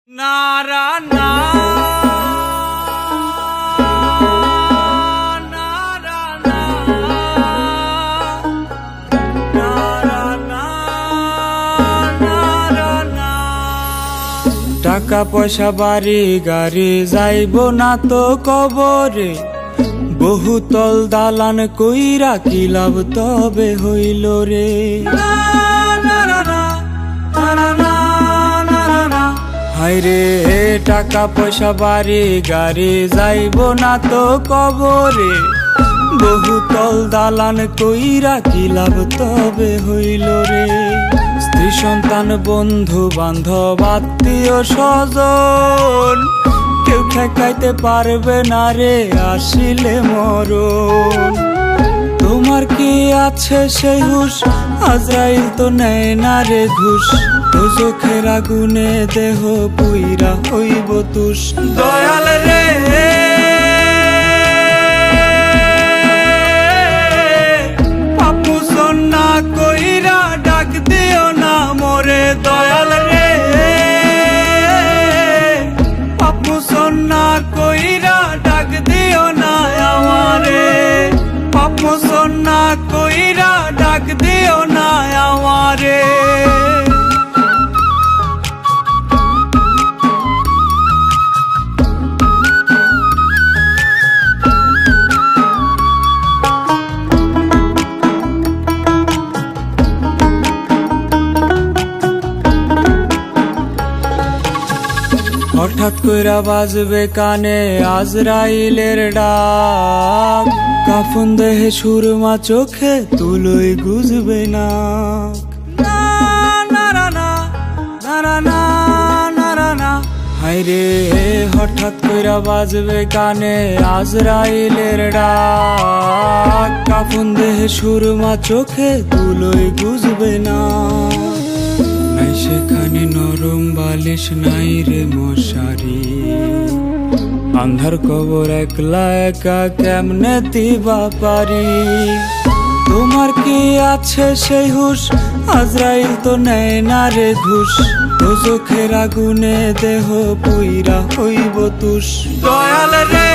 নারা না নারা না নারা না নারা না টাকা পয়সা বাড়ি গাড়ি যাইব না তো কবরে, বহুতল দালান কইরা কি লাভ তবে হইল রে। হায়রে টাকা পয়সা বাড়ি গাড়ি যাইব না তো কবরে, বহুতল দালান কইরা কি লাভ তবে হইল রে। স্ত্রী সন্তান বন্ধু বান্ধব আত্মীয় স্বজন কেউ ঠেকাইতে পারবে না রে আসিলে মরণ। তোমার কি আছে সেই হুশ, আজরাইল তো নেয় না রে ঘুষ, দোজখের আগুনে দেহ পুইরা হইব তুষ। দয়াল রে পাপুসন না কইরা ডাক দিও না মোরে, দয়াল রে পাপুসন না কইরা ডাক দিও না আমারে, পাপুসন না কইরা ডাক দিও না আমারে। হঠাৎ কইরা বাজবে কানে আজরাইলের ডাক, কাফন দেহে সুরমা চোখে তুলোই গুজবে না। হায়রে হঠাৎ কইরা বাজবে কানে আজরাইলের ডাক, কাফন দেহে সুরমা চোখে তুলোই গুজবে না। নাই সেখানে নরম বালিশ নাই রে মশারি, আন্ধার কবর একলা একা কেমনে দিবা পারি। তোমার কি আছে সেই হুশ, আজরাইল তো নেয় না রে ঘুষ, দোজখের আগুনে দেহ পুইরা হইব তুষ। দয়াল রে